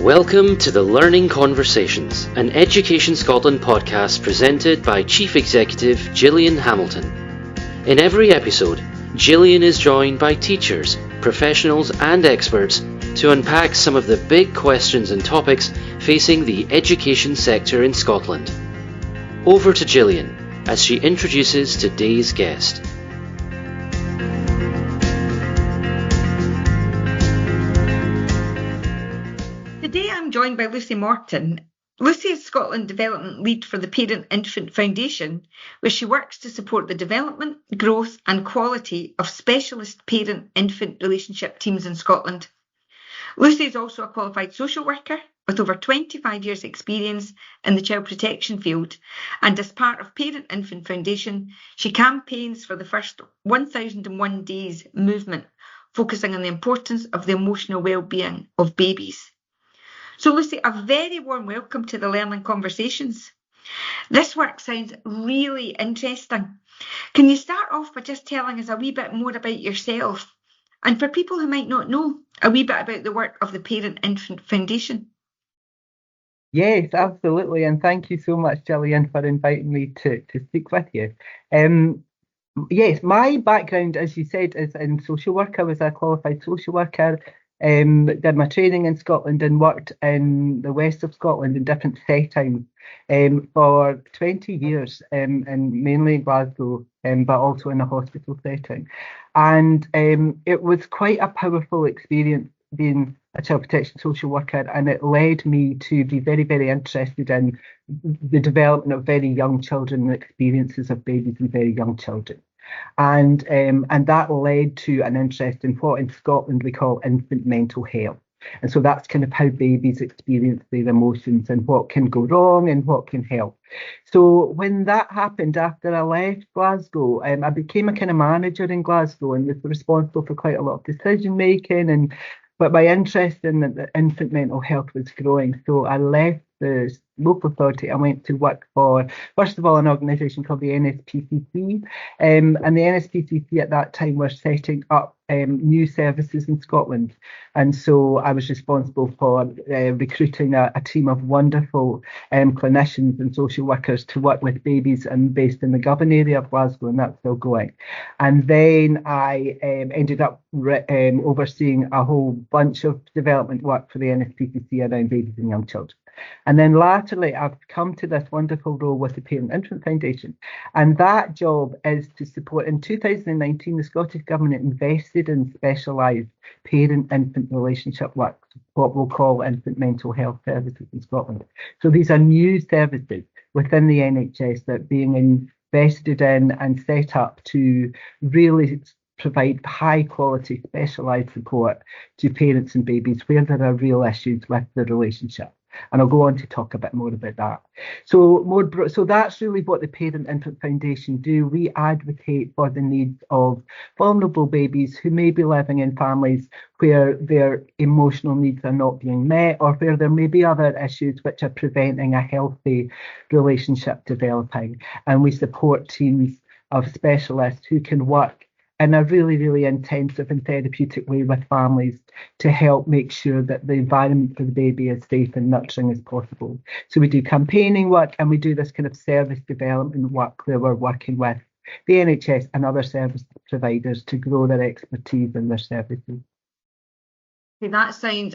Welcome to the Learning Conversations, an Education Scotland podcast presented by Chief Executive Gillian Hamilton. In every episode, Gillian is joined by teachers, professionals and experts to unpack some of the big questions and topics facing the education sector in Scotland. Over to Gillian as she introduces today's guest. Today I'm joined by Lucy Morton. Lucy is Scotland Development Lead for the Parent Infant Foundation, where she works to support the development, growth and quality of specialist parent-infant relationship teams in Scotland. Lucy is also a qualified social worker with over 25 years' experience in the child protection field, and as part of Parent Infant Foundation, she campaigns for the first 1001 Days movement, focusing on the importance of the emotional well-being of babies. So Lucy, a very warm welcome to the Learning Conversations. This work sounds really interesting. Can you start off by just telling us a wee bit more about yourself? And for people who might not know, a wee bit about the work of the Parent Infant Foundation. Yes, absolutely. And thank you so much, Gillian, for inviting me to speak with you. Yes, my background, as you said, is in social work. I was a qualified social worker. Did my training in Scotland and worked in the west of Scotland in different settings for 20 years, and mainly in Glasgow, but also in a hospital setting. And it was quite a powerful experience being a child protection social worker, and it led me to be very, very interested in the development of very young children and experiences of babies and very young children. And that led to an interest in what in Scotland we call infant mental health. And so that's kind of how babies experience their emotions and what can go wrong and what can help. So when that happened, after I left Glasgow, I became a kind of manager in Glasgow and was responsible for quite a lot of decision making. But my interest in the infant mental health was growing. So I left the local authority. I went to work for, first of all, an organisation called the NSPCC. And the NSPCC at that time were setting up new services in Scotland. And so I was responsible for recruiting a team of wonderful clinicians and social workers to work with babies and based in the Govan area of Glasgow, and that's still going. And then I ended up overseeing a whole bunch of development work for the NSPCC around babies and young children. And then latterly, I've come to this wonderful role with the Parent Infant Foundation. And that job is to support, in 2019, the Scottish Government invested in specialised parent-infant relationship work, what we'll call infant mental health services in Scotland. So these are new services within the NHS that are being invested in and set up to really provide high quality specialised support to parents and babies where there are real issues with the relationship. And I'll go on to talk a bit more about that. So that's really what the Parent Infant Foundation do. We advocate for the needs of vulnerable babies who may be living in families where their emotional needs are not being met, or where there may be other issues which are preventing a healthy relationship developing. And we support teams of specialists who can work in a really, really intensive and therapeutic way with families to help make sure that the environment for the baby is safe and nurturing as possible. So we do campaigning work and we do this kind of service development work where we're working with the NHS and other service providers to grow their expertise in their services. That sounds,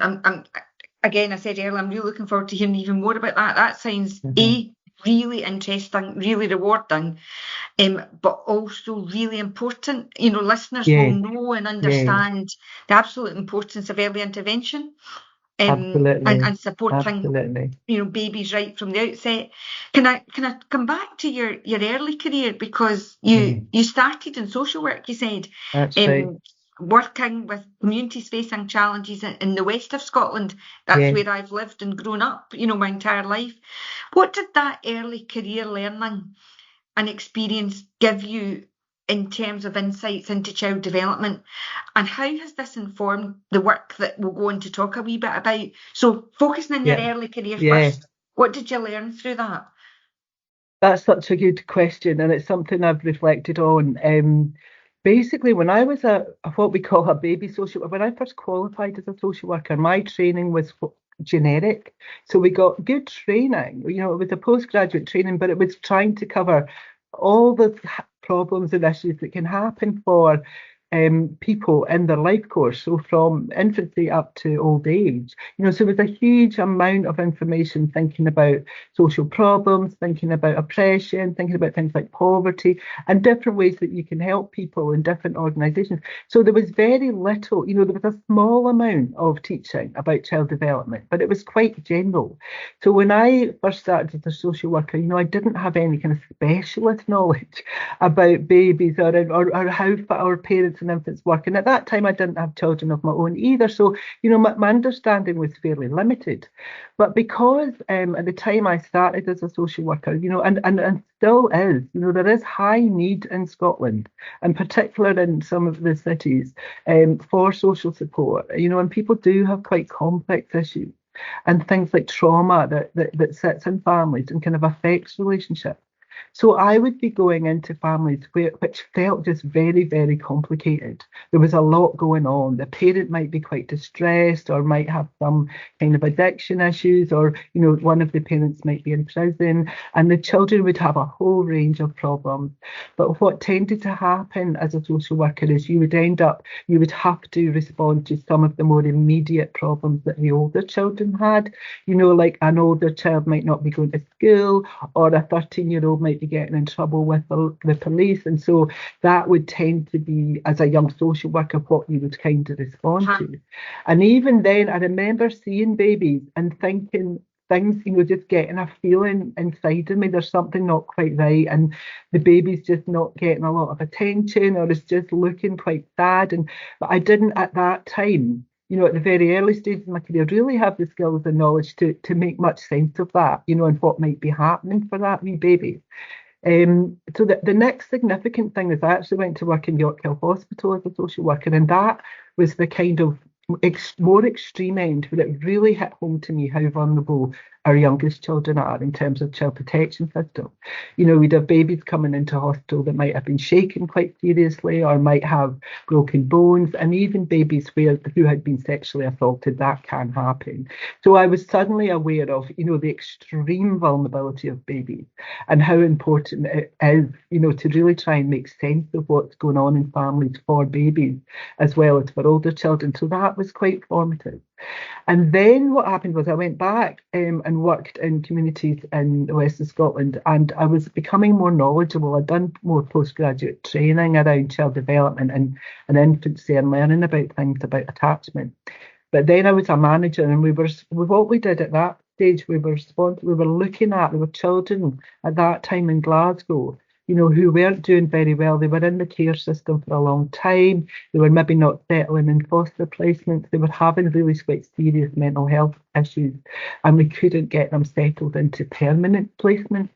again, I said earlier, I'm really looking forward to hearing even more about that. That sounds really interesting, really rewarding, but also really important. You know, listeners will know and understand the absolute importance of early intervention and supporting babies right from the outset. Can I come back to your early career, because you started in social work, you said. That's right. Working with communities facing challenges in the west of Scotland. That's where I've lived and grown up, my entire life. What did that early career learning and experience give you in terms of insights into child development? And how has this informed the work that we'll go on to talk a wee bit about? So focusing on your early career first, what did you learn through that? That's such a good question, and it's something I've reflected on. Basically, when I was what we call a baby social worker, when I first qualified as a social worker, my training was generic. So we got good training. You know, it was a postgraduate training, but it was trying to cover all the problems and issues that can happen for people in their life course, so from infancy up to old age. You know, so there's a huge amount of information thinking about social problems, thinking about oppression, thinking about things like poverty, and different ways that you can help people in different organisations. So there was very little, you know, there was a small amount of teaching about child development, but it was quite general. So when I first started as a social worker, you know, I didn't have any kind of specialist knowledge about babies or how our parents and infants work. And at that time, I didn't have children of my own either. So, you know, my understanding was fairly limited. But because at the time I started as a social worker, you know, and still is, you know, there is high need in Scotland, in particular in some of the cities, for social support, you know, and people do have quite complex issues and things like trauma that sits in families and kind of affects relationships. So I would be going into families which felt just very, very complicated. There was a lot going on. The parent might be quite distressed or might have some kind of addiction issues, or, you know, one of the parents might be in prison, and the children would have a whole range of problems. But what tended to happen as a social worker is you would have to respond to some of the more immediate problems that the older children had. You know, like an older child might not be going to school, or a 13-year-old might be getting in trouble with the police, and so that would tend to be, as a young social worker, what you would kind of respond to. And even then, I remember seeing babies and thinking things, you know, just getting a feeling inside of me, there's something not quite right, and the baby's just not getting a lot of attention, or it's just looking quite sad. But I didn't at that time, you know, at the very early stages of my career, really have the skills and knowledge to make much sense of that, you know, and what might be happening for that wee baby. So the next significant thing is I actually went to work in York Hill Hospital as a social worker, and that was the kind of more extreme end, where it really hit home to me how vulnerable our youngest children are in terms of child protection system. You know, we'd have babies coming into hospital that might have been shaken quite seriously, or might have broken bones, and even babies who had been sexually assaulted, that can happen. So I was suddenly aware of, you know, the extreme vulnerability of babies and how important it is, you know, to really try and make sense of what's going on in families for babies as well as for older children. So that was quite formative. And then what happened was I went back and worked in communities in the west of Scotland, and I was becoming more knowledgeable. I'd done more postgraduate training around child development and infancy, and learning about things about attachment. But then I was a manager, and what we did at that stage, we were looking at, there were children at that time in Glasgow, you know, who weren't doing very well. They were in the care system for a long time. They were maybe not settling in foster placements. They were having really quite serious mental health issues, and we couldn't get them settled into permanent placement.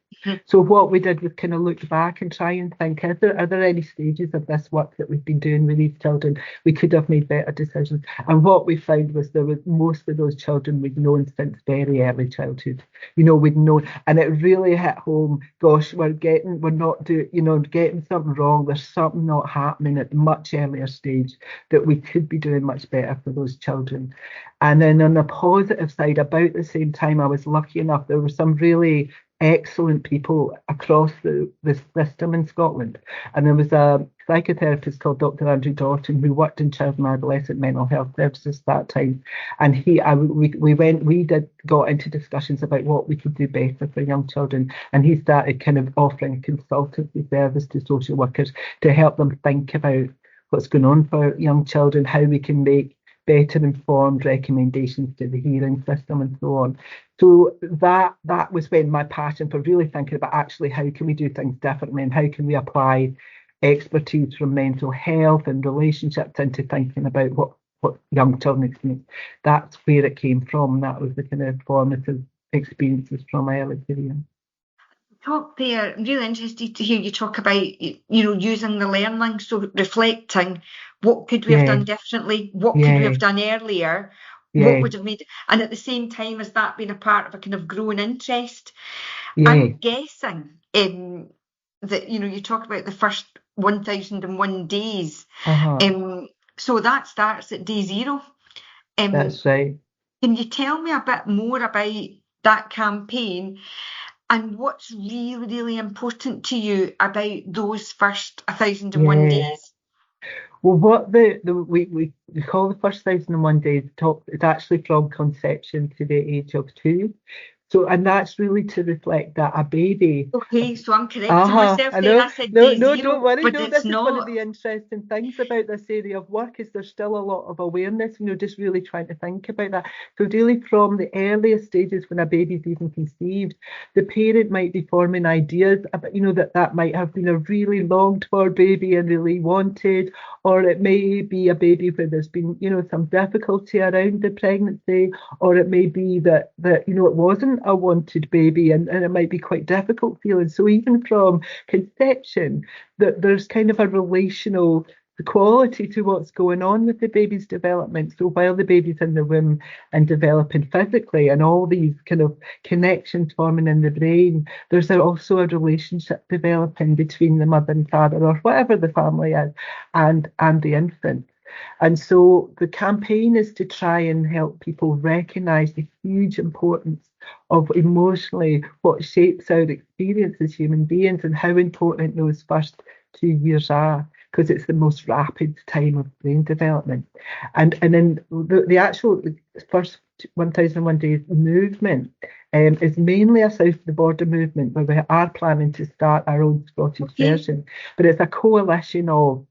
So what we did was kind of look back and try and think, are there any stages of this work that we've been doing with these children? We could have made better decisions. And what we found was most of those children we'd known since very early childhood. You know, we'd known, and it really hit home, gosh, we're not doing, you know, getting something wrong. There's something not happening at a much earlier stage that we could be doing much better for those children. And then on the positive side, about the same time, I was lucky enough, there were some really excellent people across the system in Scotland. And there was a psychotherapist called Dr. Andrew Dorton, who worked in child and adolescent mental health services at that time. And we got into discussions about what we could do better for young children. And he started kind of offering a consultancy service to social workers to help them think about what's going on for young children, how we can make better informed recommendations to the hearing system and so on. So that was when my passion for really thinking about actually how can we do things differently, and how can we apply expertise from mental health and relationships into thinking about what young children experience. That's where it came from. That was the kind of formative experiences from my early career. Talk there. I'm really interested to hear you talk about, you know, using the learning, so reflecting what could we have done differently, what could we have done earlier, what would have made, and at the same time, has that been a part of a kind of growing interest? I'm guessing that, you know, you talk about the first 1001 days, so that starts at day zero. That's right. Can you tell me a bit more about that campaign and what's really, really important to you about those first 1001 days? Well, what we call the first 1001 days it's actually from conception to the age of 2. So, and that's really to reflect that a baby. Okay, so I'm correcting myself I there. know. I said No, day no, zero, don't worry. but No, it's this is one of not. the interesting things about this area of work is there's still a lot of awareness, just really trying to think about that. So really from the earliest stages when a baby's even conceived, the parent might be forming ideas about, that might have been a really longed for baby and really wanted, or it may be a baby where there's been, some difficulty around the pregnancy, or it may be that it wasn't a wanted baby and it might be quite difficult feeling. So even from conception, that there's kind of a relational quality to what's going on with the baby's development. So while the baby's in the womb and developing physically and all these kind of connections forming in the brain, there's also a relationship developing between the mother and father or whatever the family is and the infant. And so the campaign is to try and help people recognise the huge importance of emotionally what shapes our experience as human beings and how important those first 2 years are, because it's the most rapid time of brain development. And then the actual first 1001 days movement is mainly a south of the border movement where we are planning to start our own Scottish version, but it's a coalition of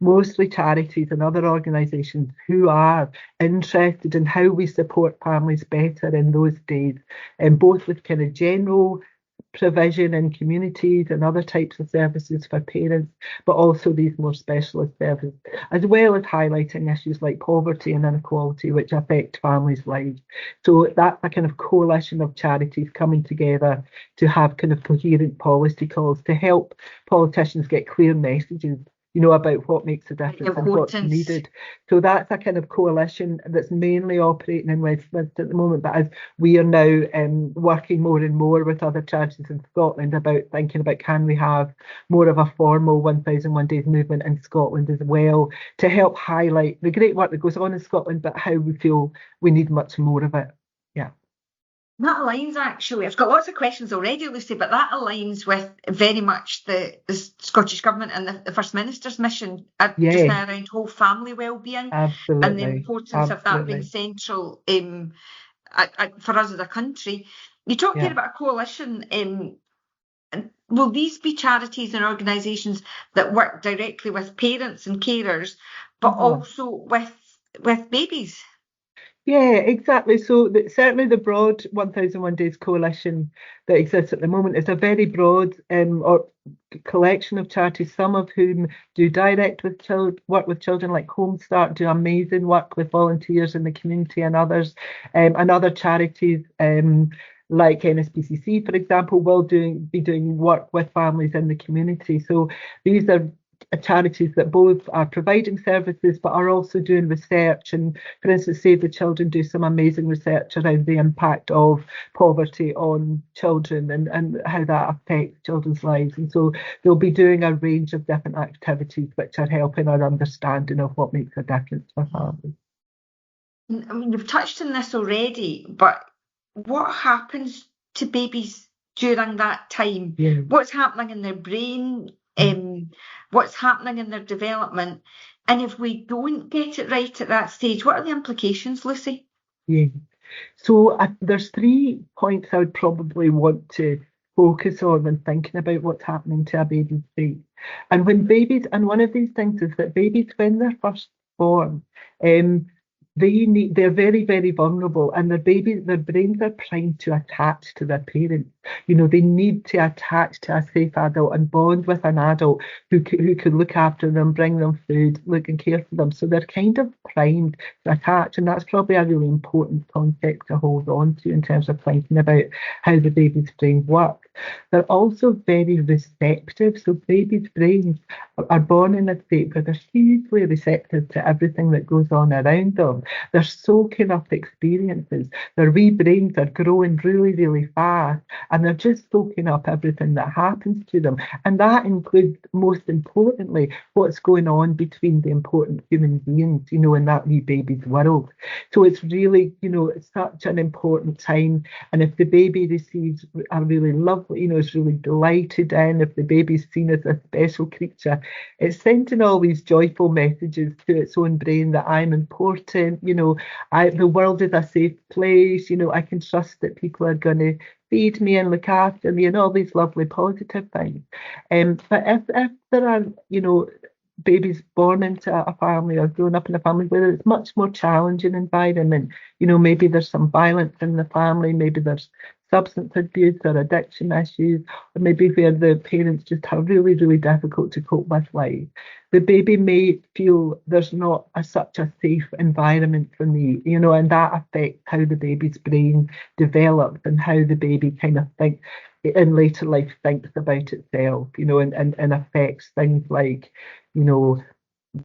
mostly charities and other organisations who are interested in how we support families better in those days, and both with kind of general provision in communities and other types of services for parents, but also these more specialist services, as well as highlighting issues like poverty and inequality, which affect families' lives. So that's a kind of coalition of charities coming together to have kind of coherent policy calls to help politicians get clear messages about what makes a difference and what's needed. So that's a kind of coalition that's mainly operating in Westminster at the moment, but as we are now working more and more with other charities in Scotland about thinking about can we have more of a formal 1001 days movement in Scotland as well, to help highlight the great work that goes on in Scotland, but how we feel we need much more of it. Yeah. That aligns, actually. I've got lots of questions already, Lucy, but that aligns with very much the Scottish Government and the First Minister's mission just now around whole family wellbeing. Absolutely. And the importance of that being central for us as a country. You talked here about a coalition. Will these be charities and organisations that work directly with parents and carers, but also with babies? Yeah, exactly. So certainly the broad 1001 Days Coalition that exists at the moment is a very broad collection of charities, some of whom do direct work with children like Home Start, do amazing work with volunteers in the community, and others, and other charities like NSPCC, for example, will be doing work with families in the community. So these are charities that both are providing services but are also doing research, and for instance Save the Children do some amazing research around the impact of poverty on children and how that affects children's lives, and so they'll be doing a range of different activities which are helping our understanding of what makes a difference for families. I mean, you've touched on this already, but what happens to babies during that time? What's happening in their brain? What's happening in their development? And if we don't get it right at that stage, what are the implications, Lucy? Yeah. So there's 3 points I would probably want to focus on when thinking about what's happening to a baby's brain. And one of these things is that babies, when they're first born, they're very, very vulnerable, and their brains are primed to attach to their parents. They need to attach to a safe adult and bond with an adult who can look after them, bring them food, look and care for them. So they're kind of primed to attach, and that's probably a really important concept to hold on to in terms of thinking about how the baby's brain works. They're also very receptive. So babies' brains are born in a state where they're hugely receptive to everything that goes on around them. They're soaking up experiences. Their wee brains are growing really, really fast, and they're just soaking up everything that happens to them. And that includes, most importantly, what's going on between the important human beings, in that wee baby's world. So it's really, it's such an important time. And if the baby receives a really lovely, is really delighted in, if the baby's seen as a special creature, it's sending all these joyful messages to its own brain that I'm important, the world is a safe place, I can trust that people are going to feed me and look after me and all these lovely positive things. But if there are, babies born into a family or grown up in a family where it's much more challenging environment, maybe there's some violence in the family, maybe there's substance abuse or addiction issues, or maybe where the parents just are really, really difficult to cope with life. The baby may feel there's not such a safe environment for me, and that affects how the baby's brain develops and how the baby kind of thinks in later life, thinks about itself, and affects things like,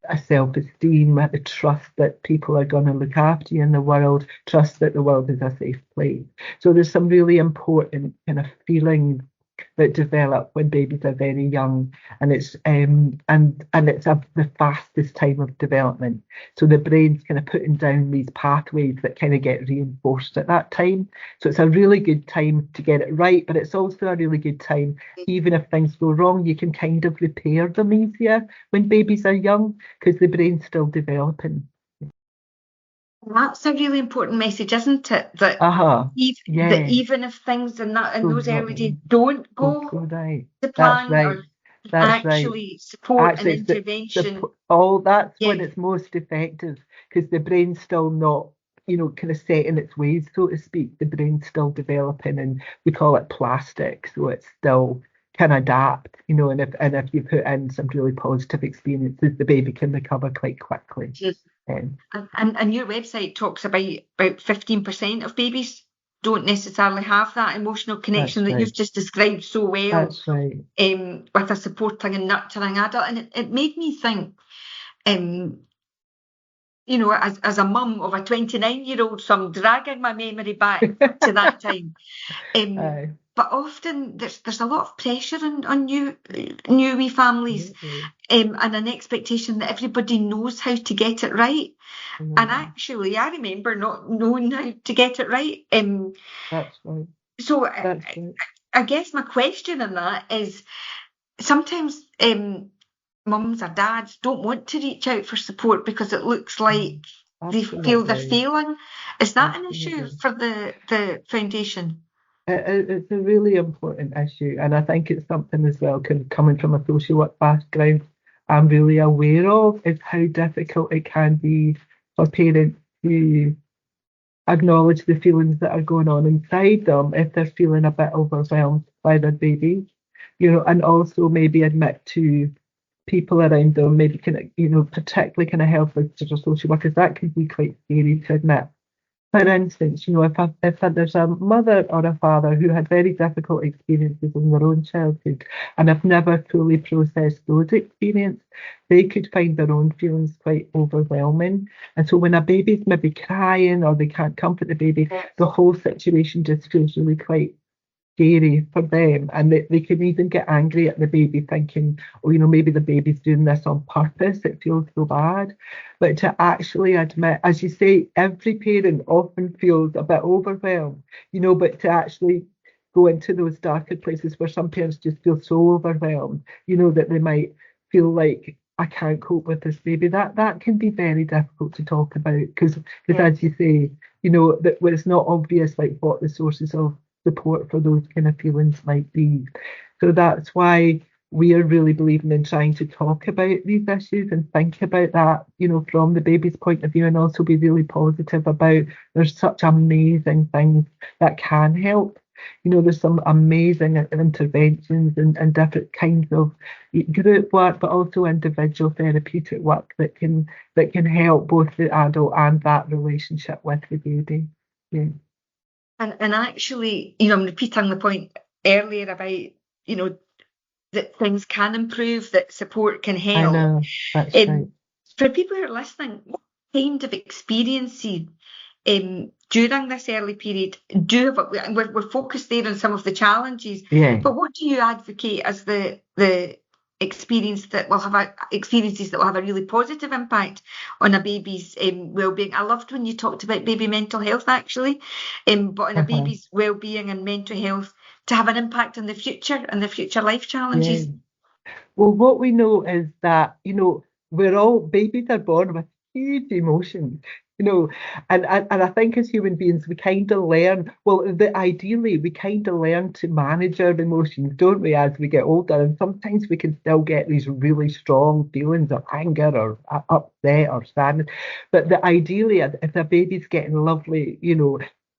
a self-esteem, a trust that people are going to look after you in the world, trust that the world is a safe place. So there's some really important kind of feelings that develop when babies are very young, and it's the fastest time of development. So the brain's kind of putting down these pathways that kind of get reinforced at that time. So it's a really good time to get it right, but it's also a really good time, even if things go wrong, you can kind of repair them easier when babies are young because the brain's still developing. That's a really important message, isn't it? That, that even if things in those early days don't go right. to plan, right. That's actually support and intervention. That's when it's most effective, because the brain's still not, kind of set in its ways, so to speak. The brain's still developing, and we call it plastic, so it still can adapt, and if you put in some really positive experiences, the baby can recover quite quickly. And your website talks about 15% of babies don't necessarily have that emotional connection that you've just described so well. That's right. With a supporting and nurturing adult. And it made me think, as a mum of a 29-year-old, so I'm dragging my memory back to that time. But often there's a lot of pressure on new wee families, and an expectation that everybody knows how to get it right. And actually, I remember not knowing how to get it right. That's right. So I guess my question on that is, sometimes mums or dads don't want to reach out for support because it looks like they feel they're failing. Is that an issue for the foundation? It's a really important issue, and I think it's something as well, coming from a social work background, I'm really aware of, is how difficult it can be for parents to acknowledge the feelings that are going on inside them if they're feeling a bit overwhelmed by their baby, and also maybe admit to people around them, maybe particularly help with social workers, that can be quite scary to admit. For instance, if there's a mother or a father who had very difficult experiences in their own childhood and have never fully processed those experiences, they could find their own feelings quite overwhelming. And so when a baby's maybe crying or they can't comfort the baby, the whole situation just feels really quite scary for them, and they can even get angry at the baby, thinking, maybe the baby's doing this on purpose, it feels so bad. But to actually admit, as you say, every parent often feels a bit overwhelmed, but to actually go into those darker places where some parents just feel so overwhelmed, that they might feel like, I can't cope with this baby, that can be very difficult to talk about, because as you say, that it's not obvious like what the sources of support for those kind of feelings might be. So that's why we are really believing in trying to talk about these issues and think about that, from the baby's point of view, and also be really positive about there's such amazing things that can help. There's some amazing interventions and different kinds of group work, but also individual therapeutic work that can help both the adult and that relationship with the baby. Yeah. And actually, I'm repeating the point earlier about, that things can improve, that support can I help. know, that's right. For people who are listening, what kind of experiences during this early period we're focused there on some of the challenges, Yeah. but what do you advocate as the experiences that will have a really positive impact on a baby's well-being? I loved when you talked about baby mental health, actually, but on a baby's well-being and mental health to have an impact on the future and the future life challenges. Yeah. Well, what we know is that, babies are born with huge emotions, and I think as human beings, we kind of learn, ideally, we kind of learn to manage our emotions, don't we, as we get older? And sometimes we can still get these really strong feelings of anger or upset or sadness. But ideally, if a baby's getting lovely,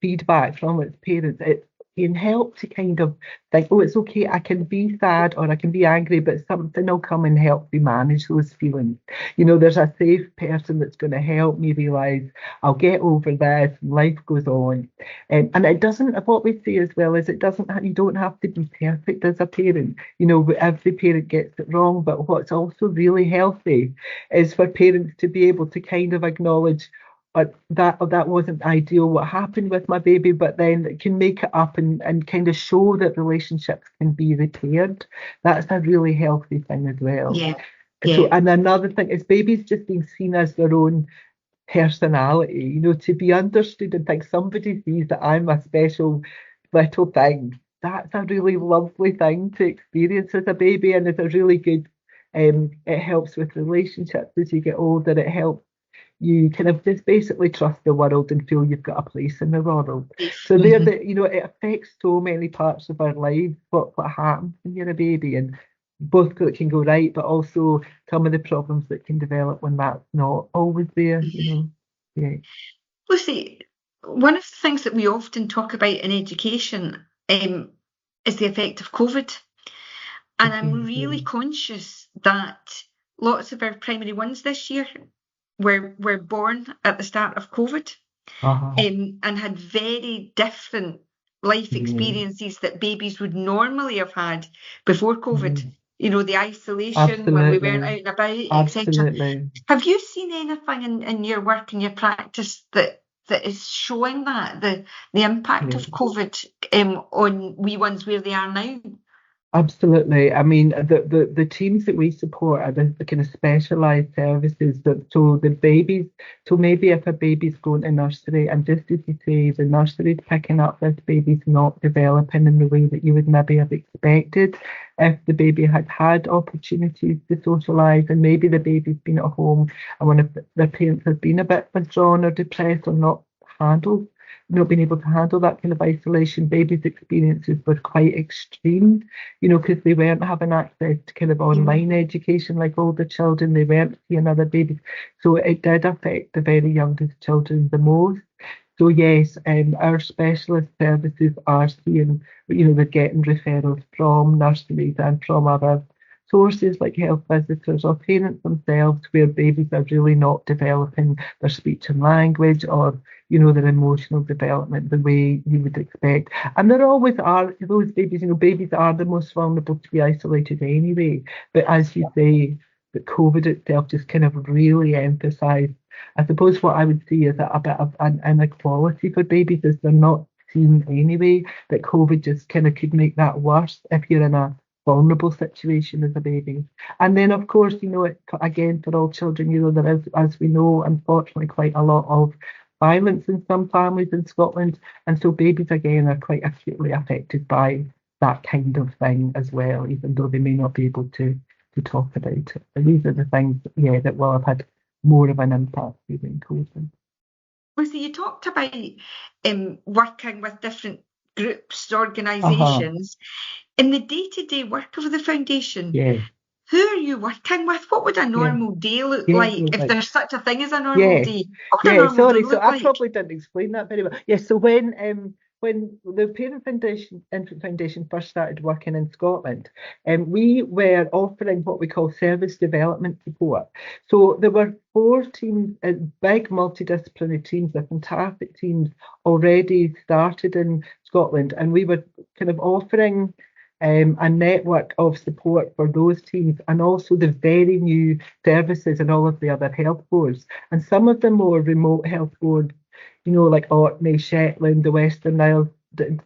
feedback from its parents, it can help to kind of think, oh, it's okay, I can be sad or I can be angry, but something will come and help me manage those feelings. There's a safe person that's going to help me realise I'll get over this and life goes on. And it doesn't, what we say as well is you don't have to be perfect as a parent. Every parent gets it wrong, but what's also really healthy is for parents to be able to kind of acknowledge, that wasn't ideal what happened with my baby, but then it can make it up and kind of show that relationships can be repaired. That's a really healthy thing as well. Yeah. So, and another thing is babies just being seen as their own personality, to be understood and think somebody sees that I'm a special little thing. That's a really lovely thing to experience as a baby, and it's a really good, it helps with relationships as you get older. It helps you kind of just basically trust the world and feel you've got a place in the world. So it affects so many parts of our lives, what happens when you're a baby, and both can go right, but also some of the problems that can develop when that's not always there, Yeah. Lucy, one of the things that we often talk about in education is the effect of COVID. And I'm really conscious that lots of our primary ones this year were born at the start of COVID and had very different life experiences that babies would normally have had before COVID. The isolation when we weren't out and about, etc. Have you seen anything in your work and your practice that is showing that the impact of COVID on wee ones where they are now? Absolutely. I mean, the teams that we support are the kind of specialised services. So the babies, so maybe if a baby's going to nursery, and just as you say, the nursery's picking up this baby's not developing in the way that you would maybe have expected. If the baby had opportunities to socialise, and maybe the baby's been at home and one of the parents has been a bit withdrawn or depressed or not being able to handle that kind of isolation, babies' experiences were quite extreme, because they weren't having access to kind of online education like older children. They weren't seeing other babies. So it did affect the very youngest children the most. So yes, our specialist services are seeing, they're getting referrals from nurseries and from other sources like health visitors or parents themselves, where babies are really not developing their speech and language or their emotional development the way you would expect. And there always are those babies, babies are the most vulnerable to be isolated anyway. But as you say, the COVID itself just kind of really emphasised, I suppose what I would see is a bit of an inequality for babies, as they're not seen anyway, that COVID just kind of could make that worse if you're in a vulnerable situation as a baby. And then, of course, again, for all children, there is, as we know, unfortunately, quite a lot of violence in some families in Scotland. And so babies, again, are quite acutely affected by that kind of thing as well, even though they may not be able to talk about it. And these are the things, that will have had more of an impact during COVID. Lucy, you talked about working with different groups, organisations. In the day-to-day work of the foundation, who are you working with? What would a normal day look like, if there's such a thing as a normal day? What would a normal day look like? I probably didn't explain that very well. Yes, so when the Parent Foundation, Infant Foundation first started working in Scotland, we were offering what we call service development support. So there were 4 teams, big multidisciplinary teams, the fantastic teams already started in Scotland, and we were kind of offering a network of support for those teams, and also the very new services in all of the other health boards. And some of the more remote health boards, like Orkney, Shetland, the Western Isles,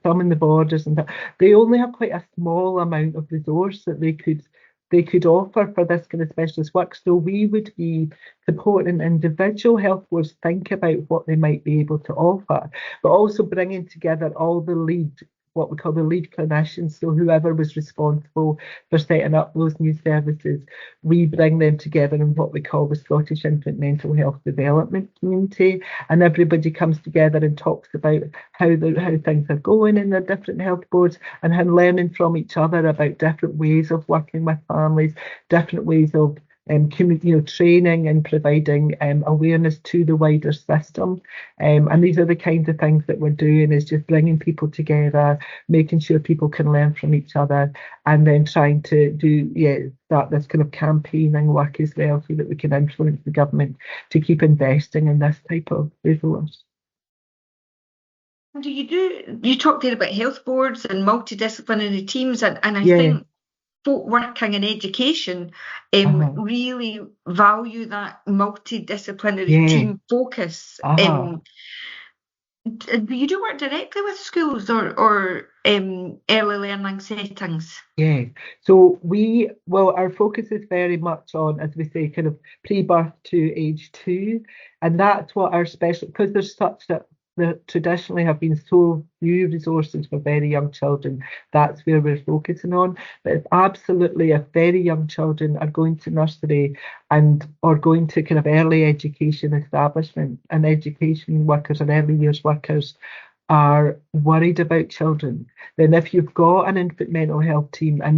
some in the borders, and that, they only have quite a small amount of resource that they could offer for this kind of specialist work. So we would be supporting individual health boards think about what they might be able to offer, but also bringing together all the what we call the lead clinicians. So whoever was responsible for setting up those new services, we bring them together in what we call the Scottish Infant Mental Health Development Community, and everybody comes together and talks about how things are going in their different health boards, and how learning from each other about different ways of working with families, different ways of training and providing awareness to the wider system. And these are the kinds of things that we're doing, is just bringing people together, making sure people can learn from each other, and then trying to start this kind of campaigning work as well, so that we can influence the government to keep investing in this type of resource. You talked there about health boards and multidisciplinary teams, and I think folk working in education really value that multidisciplinary team focus. Do you do work directly with schools or early learning settings? Yeah, so our focus is very much on, as we say, kind of pre-birth to age 2, and that's what our because there's such that there traditionally have been so few resources for very young children. That's where we're focusing on. But it's absolutely, if very young children are going to nursery or going to kind of early education establishment, and education workers and early years workers are worried about children, then if you've got an infant mental health team, and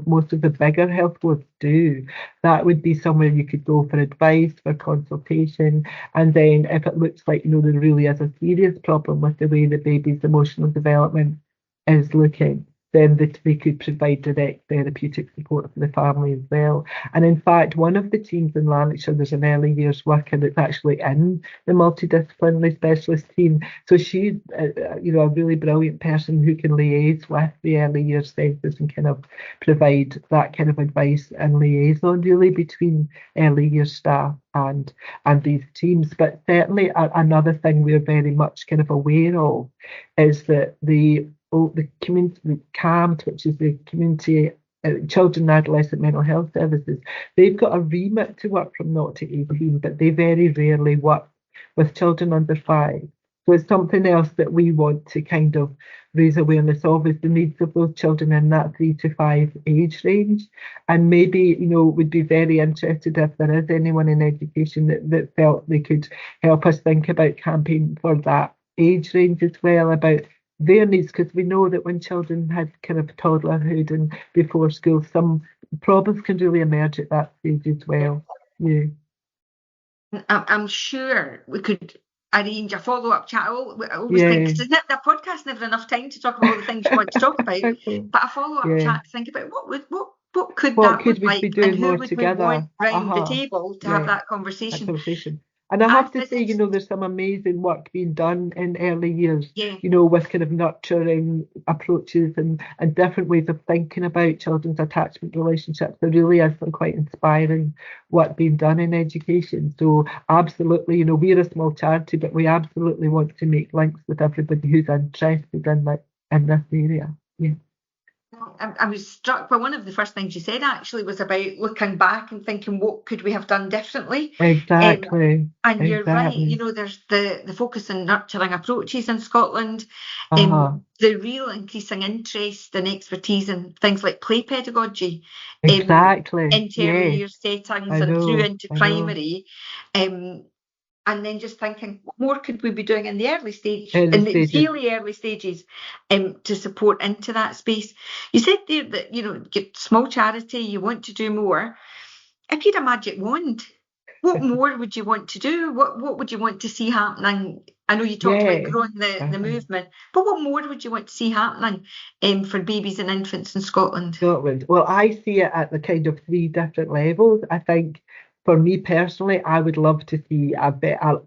most of the bigger health boards do, that would be somewhere you could go for advice, for consultation. And then if it looks like there really is a serious problem with the way the baby's emotional development is looking, then they could provide direct therapeutic support for the family as well. And in fact, one of the teams in Lanarkshire, there's an early years worker that's actually in the multidisciplinary specialist team. So she's a really brilliant person who can liaise with the early years centres and kind of provide that kind of advice and liaison really between early years staff and these teams. But certainly another thing we're very much kind of aware of is that the community CAMT, which is the Community Children and Adolescent Mental Health Services, they've got a remit to work from 0 to 18, but they very rarely work with children under 5. So it's something else that we want to kind of raise awareness of, is the needs of those children in that 3 to 5 age range. And maybe, would be very interested if there is anyone in education that felt they could help us think about campaigning for that age range as well, about their needs, because we know that when children had kind of toddlerhood and before school, some problems can really emerge at that stage as well. Yeah. I'm sure we could arrange a follow-up chat. I always think, because the podcast never enough time to talk about all the things you want to talk about, but a follow-up chat to think about what could that look like, and who would we want round the table to have that conversation. And I have to say, there's some amazing work being done in early years, with kind of nurturing approaches and different ways of thinking about children's attachment relationships. There really is some quite inspiring work being done in education. So absolutely, we're a small charity, but we absolutely want to make links with everybody who's interested in this area. Yeah. I was struck by one of the first things you said, actually, was about looking back and thinking, what could we have done differently? Exactly. And you're right, there's the focus on nurturing approaches in Scotland, the real increasing interest and expertise in things like play pedagogy, into early years settings and through into primary. And then just thinking, what more could we be doing in the early stage, really early stages, to support into that space? You said there that, you're small charity, you want to do more. If you had a magic wand, what more would you want to do? What would you want to see happening? I know you talked about growing the movement, but what more would you want to see happening for babies and infants in Scotland? Well, I see it at the kind of 3 different levels. I think for me personally, I would love to see a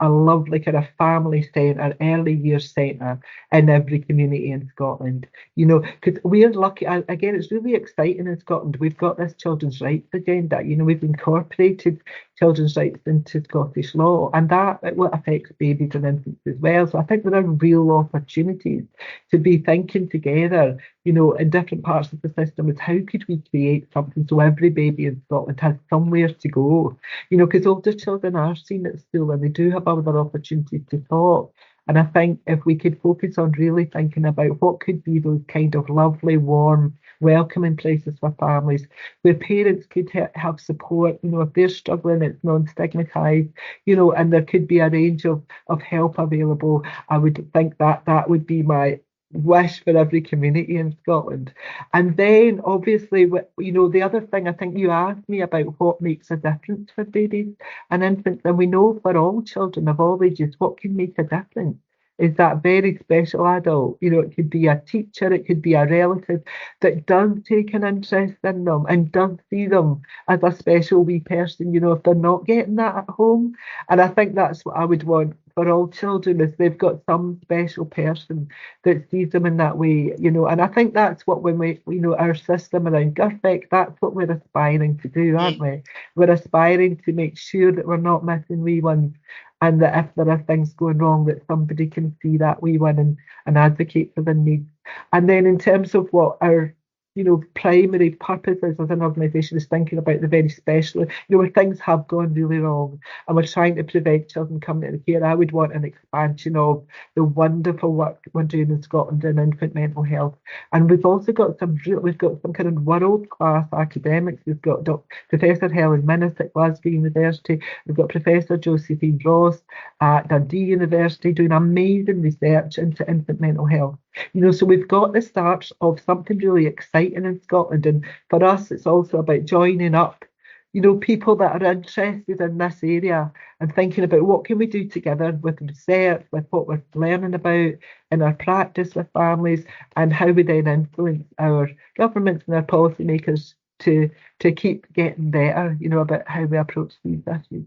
lovely kind of family centre, early years centre in every community in Scotland. Because we're lucky, again, it's really exciting in Scotland. We've got this children's rights agenda. We've incorporated children's rights into Scottish law, and that affects babies and infants as well. So I think there are real opportunities to be thinking together, in different parts of the system, is how could we create something so every baby in Scotland has somewhere to go, because older children are seen at school and they do have other opportunities to talk. And I think if we could focus on really thinking about what could be those kind of lovely, warm, welcoming places for families where parents could have support, if they're struggling, it's non-stigmatised, and there could be a range of help available. I would think that would be my wish for every community in Scotland. And then obviously, the other thing, I think you asked me about what makes a difference for babies and infants, and we know for all children of all ages, what can make a difference is that very special adult. It could be a teacher, it could be a relative that does take an interest in them and does see them as a special wee person, if they're not getting that at home. And I think that's what I would want for all children, is they've got some special person that sees them in that way, and I think that's what when we, our system around GIRFEC, that's what we're aspiring to do, aren't we? We're aspiring to make sure that we're not missing wee ones, and that if there are things going wrong, that somebody can see that wee one and advocate for their needs. And then in terms of what our primary purposes as an organisation is thinking about the very special, where things have gone really wrong and we're trying to prevent children coming into care. I would want an expansion of the wonderful work we're doing in Scotland in infant mental health. And we've also got some kind of world-class academics. We've got Professor Helen Minnis at Glasgow University. We've got Professor Josephine Ross at Dundee University doing amazing research into infant mental health. So we've got the start of something really exciting in Scotland, and for us it's also about joining up, people that are interested in this area and thinking about what can we do together with research, with what we're learning about in our practice with families, and how we then influence our governments and our policymakers to keep getting better, about how we approach these issues.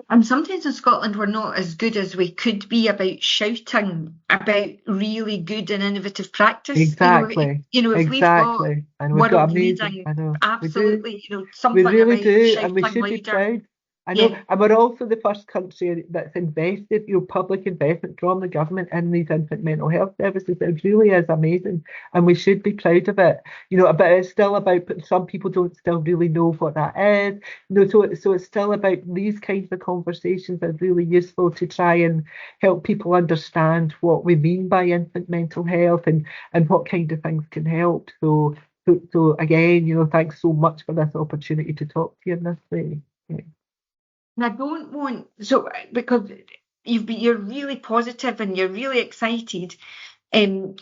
And sometimes in Scotland, we're not as good as we could be about shouting about really good and innovative practice. Exactly. If we've got and we've got amazing, absolutely, something we really about do, shouting and we should louder. be proud. I know, and we're also the first country that's invested, public investment from the government in these infant mental health services. It really is amazing, and we should be proud of it. But it's still about, some people don't still really know what that is. So it's still about these kinds of conversations are really useful to try and help people understand what we mean by infant mental health and what kind of things can help. So again, thanks so much for this opportunity to talk to you in this way. Yeah. And I don't want, because you're really positive and you're really excited. One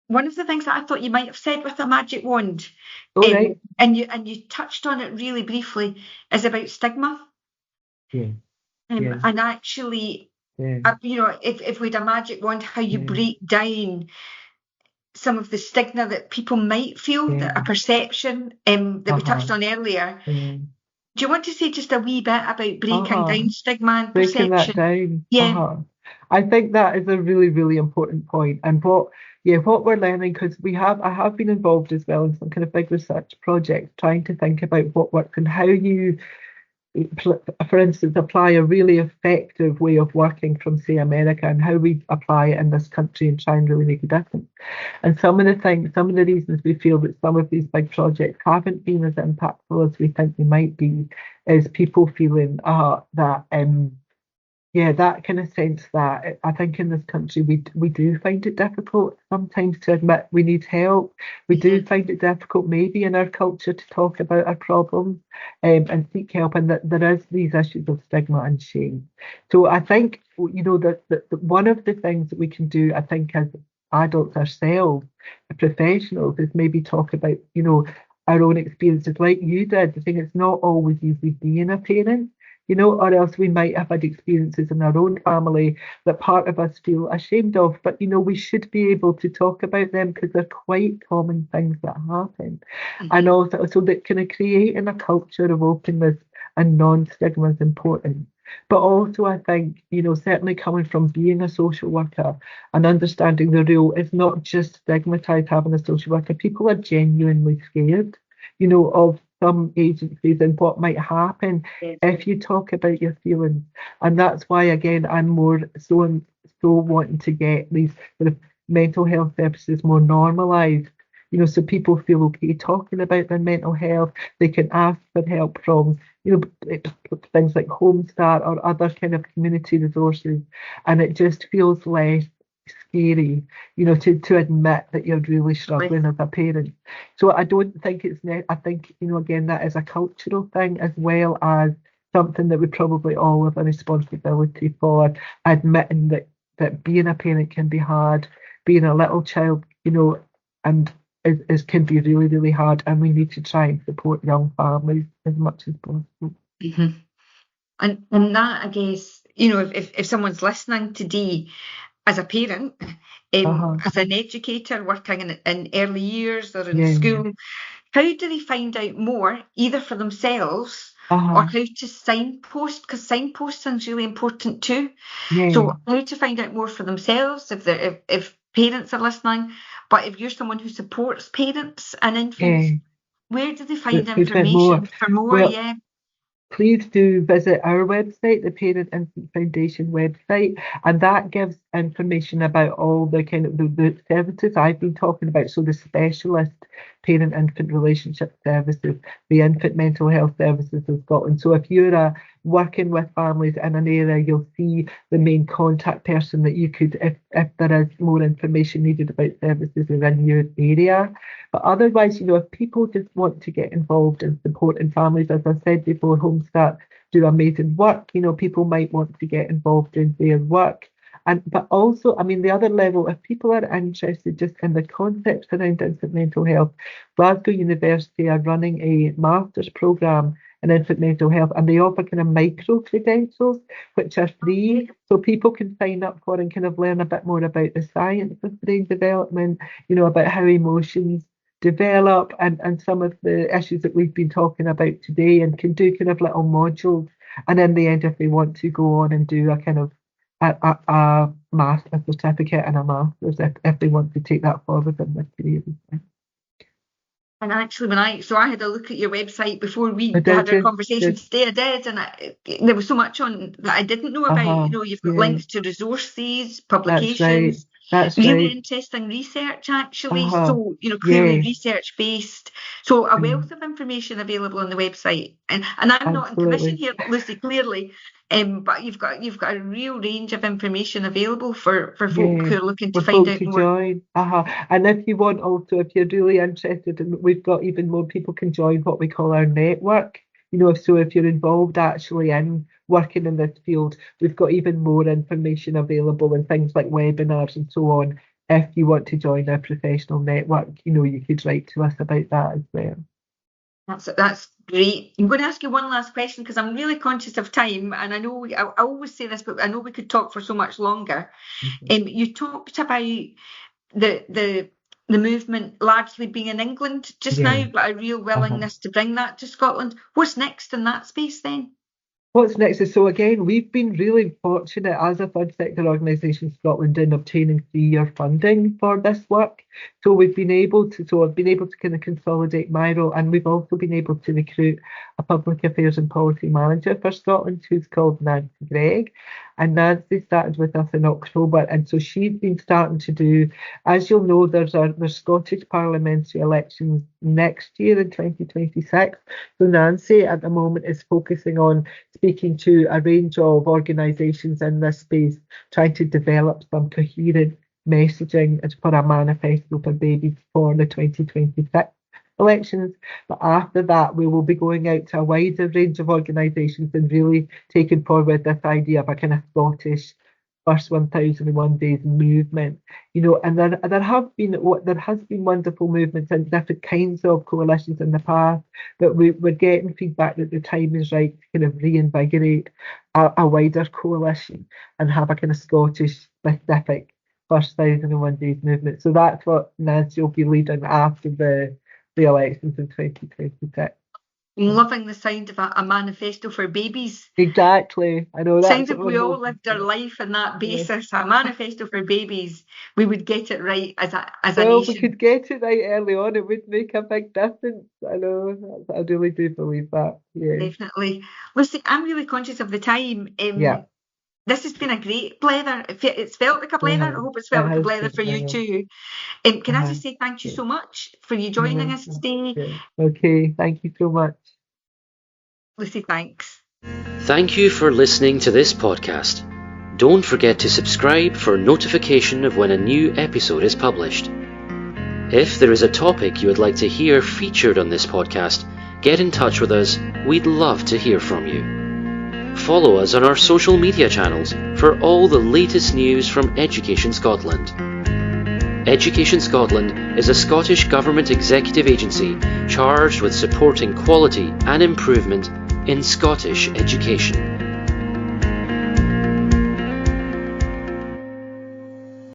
of the things that I thought you might have said with a magic wand, right. and you touched on it really briefly, is about stigma. Yeah. And actually, if we had a magic wand, how you break down some of the stigma that people might feel, a perception that we touched on earlier. Do you want to say just a wee bit about breaking down stigma and perception? Breaking that down. Yeah. I think that is a really, really important point. And what we're learning, because I have been involved as well in some kind of big research projects, trying to think about what works and how you, for instance, apply a really effective way of working from, say, America, and how we apply it in this country and try and really make a difference. And some of the reasons we feel that some of these big projects haven't been as impactful as we think they might be is people feeling that kind of sense that I think in this country we do find it difficult sometimes to admit we need help. We do find it difficult maybe in our culture to talk about our problems and seek help, and that there is these issues of stigma and shame. So I think that one of the things that we can do, I think, as adults ourselves, professionals, is maybe talk about our own experiences like you did. I think it's not always easy being a parent. Or else we might have had experiences in our own family that part of us feel ashamed of. But, we should be able to talk about them because they're quite common things that happen. And also, so that kind of creating a culture of openness and non-stigma is important. But also, I think, certainly coming from being a social worker and understanding the role, it's not just stigmatized having a social worker. People are genuinely scared, of some agencies and what might happen if you talk about your feelings. And that's why, again, I'm more so wanting to get these sort of mental health services more normalised. So people feel okay talking about their mental health. They can ask for help from, things like Home Start or other kind of community resources. And it just feels less scary, to admit that you're really struggling as a parent. So I don't think I think, again, that is a cultural thing as well as something that we probably all have a responsibility for, admitting that being a parent can be hard, being a little child, and can be really, really hard, and we need to try and support young families as much as possible. Mm-hmm. And that, I guess, if someone's listening today as a parent, as an educator working in early years or in school, how do they find out more, either for themselves or how to signpost? Because signposting is really important too. So how to find out more for themselves if parents are listening, but if you're someone who supports parents and infants, where do they find information for more? Well, please do visit our website, the Parent Infant Foundation website, and that gives information about all the kind of the services I've been talking about. So the specialist parent-infant relationship services, the infant mental health services in Scotland. So if you're working with families in an area, you'll see the main contact person that you could, if there is more information needed about services within your area. But otherwise, if people just want to get involved in supporting families, as I said before, Home Start do amazing work. People might want to get involved in their work. But also, the other level, if people are interested just in the concepts around infant mental health, Glasgow University are running a master's programme in infant mental health, and they offer kind of micro credentials, which are free, so people can sign up for and kind of learn a bit more about the science of brain development, about how emotions develop and some of the issues that we've been talking about today, and can do kind of little modules. And in the end, if they want to go on and do a kind of a master certificate and a master's, if they want to take that forward in their career. And actually, I had a look at your website before we had our conversation today. I did, and there was so much on that I didn't know about. You've got links to resources, publications. That's really right. Interesting research, actually. So, clearly research based. So a wealth of information available on the website. And I'm not in commission here, Lucy, clearly. But you've got a real range of information available for folk who are looking to find out more. Join. And if you want also, if you're really interested, and we've got even more people can join what we call our network. So if you're involved actually in working in this field, we've got even more information available and things like webinars and so on. If you want to join our professional network, you could write to us about that as well. That's great. I'm going to ask you one last question because I'm really conscious of time, and I know I always say this, but I know we could talk for so much longer. You talked about the movement largely being in England just now, but a real willingness to bring that to Scotland. What's next in that space then? What's next is, so again, we've been really fortunate as a third sector organisation in Scotland in obtaining 3-year funding for this work. So I've been able to kind of consolidate my role, and we've also been able to recruit a public affairs and policy manager for Scotland who's called Nancy Gregg. And Nancy started with us in October, and so she's been starting to do, as you'll know, there's Scottish parliamentary elections next year in 2026. So Nancy at the moment is focusing on speaking to a range of organisations in this space, trying to develop some coherent messaging as for a manifesto for babies for the 2026 elections. But after that, we will be going out to a wider range of organisations and really taking forward this idea of a kind of Scottish first 1001 days movement, and there has been wonderful movements and different kinds of coalitions in the past, but we're getting feedback that the time is right to kind of reinvigorate a wider coalition and have a kind of Scottish specific first 1001 days movement. So that's what Nancy will be leading after the elections in 2026. I'm loving the sound of a manifesto for babies. Exactly. I know that's Sounds like what we we're all hoping lived our for. life on that Yeah. basis. A manifesto for babies, we would get it right as a Well, if we nation. could get it right early on, it would make a big difference. I know. I really do believe that. Yeah. Definitely. Lucy, I'm really conscious of the time. Yeah. This has been a great blether. It's felt like a It blether. has. I hope it's It felt like a has blether been. for you It has. too. Can I Uh-huh. just say thank you Yeah. so much for you joining No, us today? yeah. Okay. Thank you so much. Lucy, thanks. Thank you for listening to this podcast. Don't forget to subscribe for notification of when a new episode is published. If there is a topic you would like to hear featured on this podcast, get in touch with us. We'd love to hear from you. Follow us on our social media channels for all the latest news from Education Scotland. Education Scotland is a Scottish Government executive agency charged with supporting quality and improvement in Scottish education.